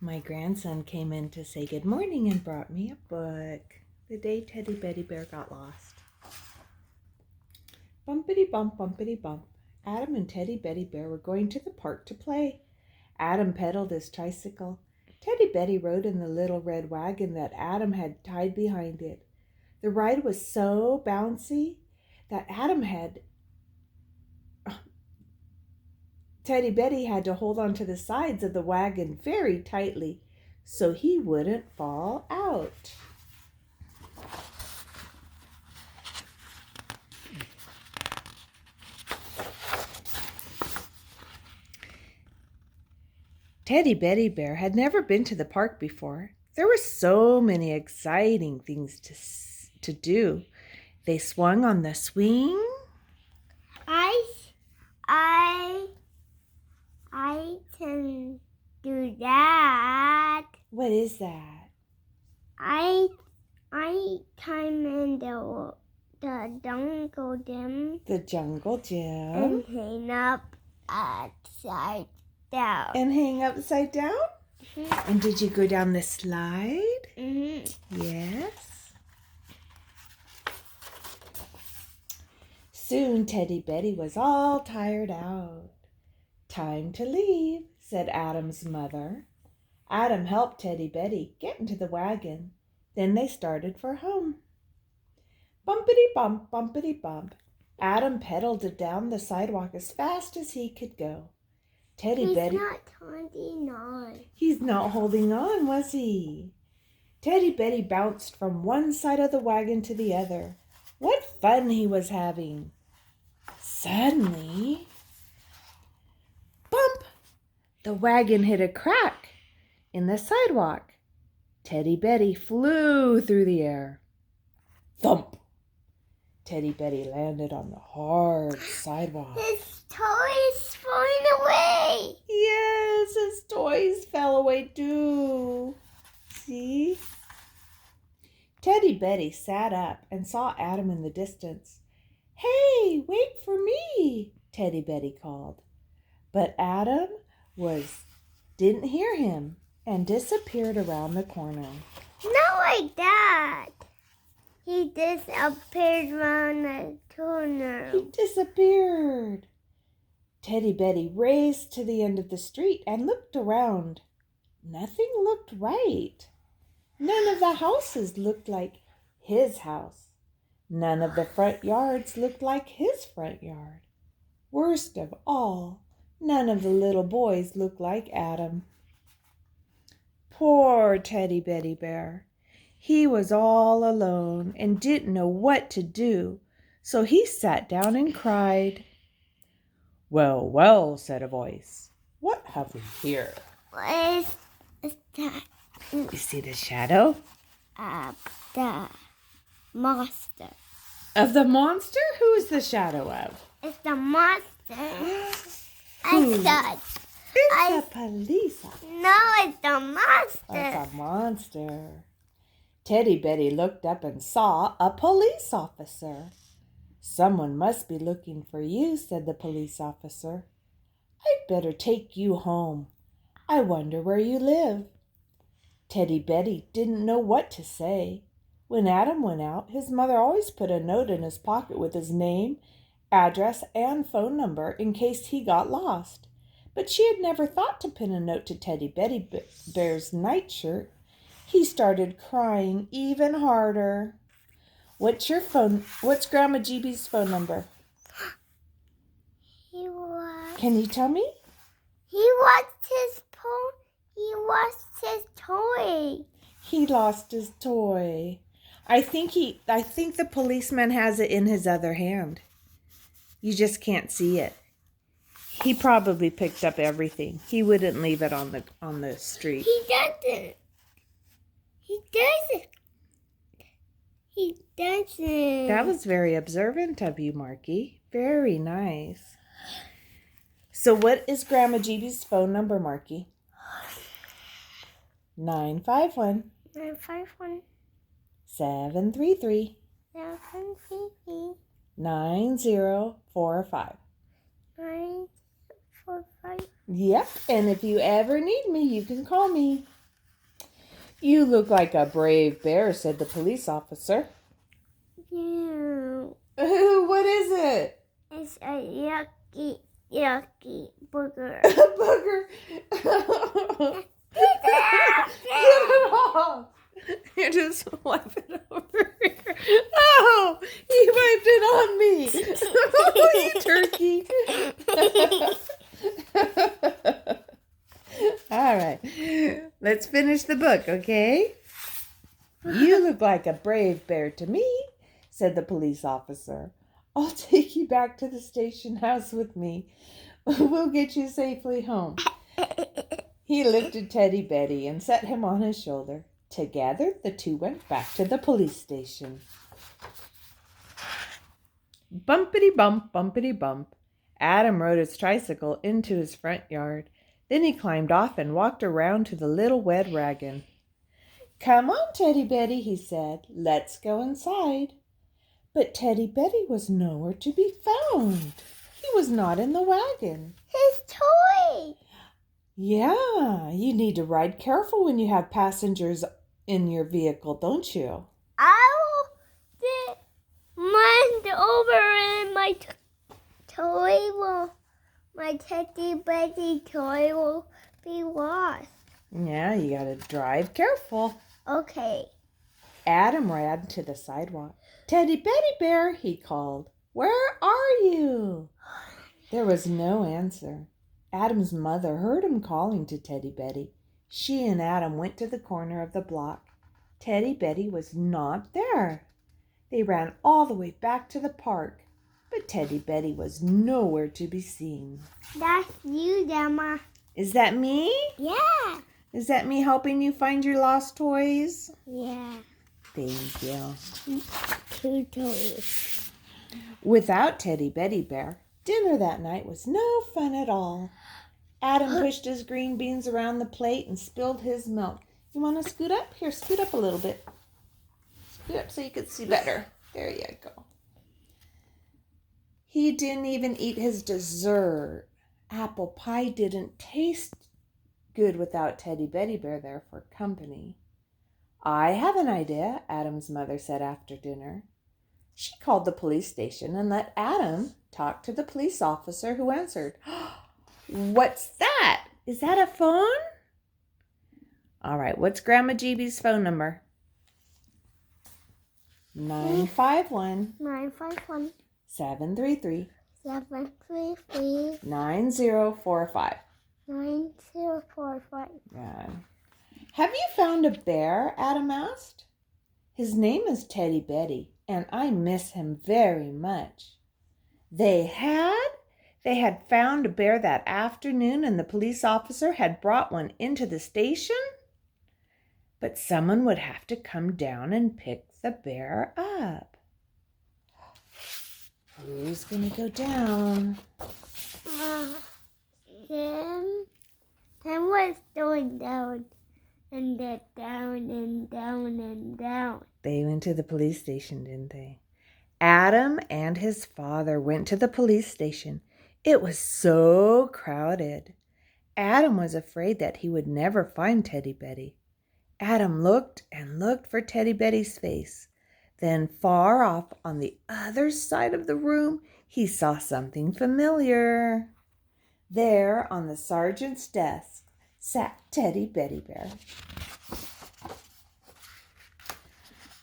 My grandson came in to say good morning and brought me a book. The Day Teddy Beddy Bear Got Lost. Bumpity bump, bumpity bump. Adam and Teddy Beddy Bear were going to the park to play. Adam pedaled his tricycle. Teddy Beddy rode in the little red wagon that Adam had tied behind it. The ride was so bouncy that Teddy Beddy had to hold on to the sides of the wagon very tightly so he wouldn't fall out. Teddy Beddy Bear had never been to the park before. There were so many exciting things to do. They swung on the swing. I can do that. What is that? I climb in the jungle gym. The jungle gym. And hang up upside down. And hang upside down? Mm-hmm. And did you go down the slide? Mm-hmm. Yes. Soon Teddy Beddy was all tired out. Time to leave, said Adam's mother. Adam helped Teddy Beddy get into the wagon. Then they started for home. Bumpity bump, bumpity bump. Adam pedaled down the sidewalk as fast as he could go. Teddy Beddy. He's not holding on. He's not holding on, was he? Teddy Beddy bounced from one side of the wagon to the other. What fun he was having. Suddenly, bump! The wagon hit a crack in the sidewalk. Teddy Beddy flew through the air. Thump! Teddy Beddy landed on the hard sidewalk. His toys falling away. Yes, his toys fell away too. See? Teddy Beddy sat up and saw Adam in the distance. Hey, wait for me, Teddy Beddy called. But Adam didn't hear him and disappeared around the corner. Not like that. He disappeared around the corner. He disappeared. Teddy Beddy raced to the end of the street and looked around. Nothing looked right. None of the houses looked like his house. None of the front yards looked like his front yard. Worst of all, none of the little boys looked like Adam. Poor Teddy Beddy Bear. He was all alone and didn't know what to do, so he sat down and cried. Well, well, said a voice. What have we here? What is that? You see the shadow? The monster. Of the monster? Who is the shadow of? It's the monster. Who? It's the police officer. No, it's the monster. It's a monster. Teddy Beddy looked up and saw a police officer. Someone must be looking for you, said the police officer. I'd better take you home. I wonder where you live. Teddy Beddy didn't know what to say. When Adam went out, his mother always put a note in his pocket with his name, address, and phone number in case he got lost. But she had never thought to pin a note to Teddy Beddy Bear's nightshirt. He started crying even harder. What's Grandma GB's phone number? Can you tell me? He lost his toy. He lost his toy. I think the policeman has it in his other hand. You just can't see it. He probably picked up everything. He wouldn't leave it on the street. He doesn't. That was very observant of you, Marky. Very nice. So what is Grandma GB's phone number, Marky? 951 733 9045. 945. Yep, and if you ever need me, you can call me. You look like a brave bear, said the police officer. Yeah. What is it? It's a yucky burger. A booger. Get it off. You just wipe it over here. Oh, he wiped it on me. You turkey. All right. Let's finish the book, okay? You look like a brave bear to me, said the police officer. I'll take you back to the station house with me. We'll get you safely home. He lifted Teddy Beddy and set him on his shoulder. Together, the two went back to the police station. Bumpity bump, bumpity bump. Adam rode his tricycle into his front yard. Then he climbed off and walked around to the little red wagon. Come on, Teddy Beddy, he said. Let's go inside. But Teddy Beddy was nowhere to be found. He was not in the wagon. His toy. Yeah, you need to ride careful when you have passengers in your vehicle, don't you? I'll get mine over and my my Teddy Beddy toy will be lost. Yeah, you gotta drive careful. Okay. Adam ran to the sidewalk. Teddy Beddy Bear, he called. Where are you? There was no answer. Adam's mother heard him calling to Teddy Beddy. She and Adam went to the corner of the block. Teddy Beddy was not there. They ran all the way back to the park, but Teddy Beddy was nowhere to be seen. That's you, Grandma. Is that me? Yeah. Is that me helping you find your lost toys? Yeah. Thank you. 2 toys. Without Teddy Beddy Bear, dinner that night was no fun at all. Adam pushed his green beans around the plate and spilled his milk. You want to scoot up? Here, scoot up a little bit. Scoot up so you can see better. There you go. He didn't even eat his dessert. Apple pie didn't taste good without Teddy Beddy Bear there for company. I have an idea, Adam's mother said after dinner. She called the police station and let Adam talk to the police officer who answered. What's that? Is that a phone? All right, what's Grandma GB's phone number? 951 951 733 733 9045. 9045. Yeah. Have you found a bear? Adam asked. His name is Teddy Beddy, and I miss him very much. They had found a bear that afternoon, and the police officer had brought one into the station. But someone would have to come down and pick the bear up. Who's going to go down? Tim was going down and then down and down and down. They went to the police station, didn't they? Adam and his father went to the police station. It was so crowded. Adam was afraid that he would never find Teddy Beddy. Adam looked and looked for Teddy Beddy's face. Then far off on the other side of the room, he saw something familiar. There on the sergeant's desk sat Teddy Beddy Bear.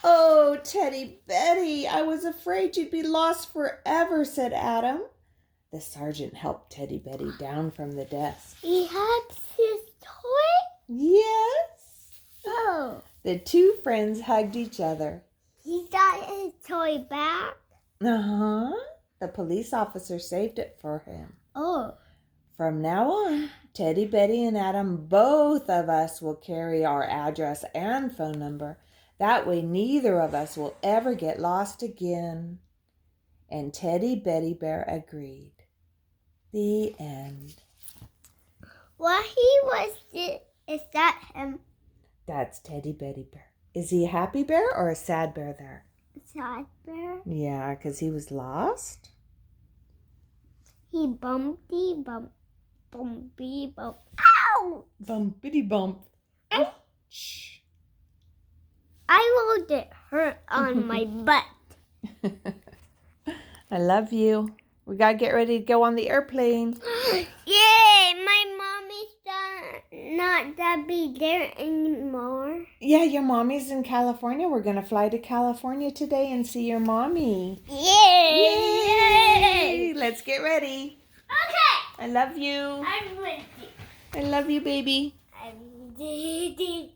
Oh, Teddy Beddy, I was afraid you'd be lost forever, said Adam. The sergeant helped Teddy Beddy down from the desk. He had his toy? Yes. Oh. The two friends hugged each other. He got his toy back? Uh-huh. The police officer saved it for him. Oh. From now on, Teddy, Beddy, and Adam, both of us will carry our address and phone number. That way neither of us will ever get lost again. And Teddy Beddy Bear agreed. The end. What he was, is that him? That's Teddy Beddy Bear. Is he a happy bear or a sad bear there? Sad bear? Yeah, because he was lost. He bumpy bump. Bumpy bump. Ow! Bumpity bump. Ouch. I will get hurt on my butt. I love you. We gotta get ready to go on the airplane. Yay! My mommy's not that be there anymore. Yeah, your mommy's in California. We're gonna fly to California today and see your mommy. Yay! Yay! Let's get ready. Okay. I love you. I'm ready. I love you, baby. I'm ready.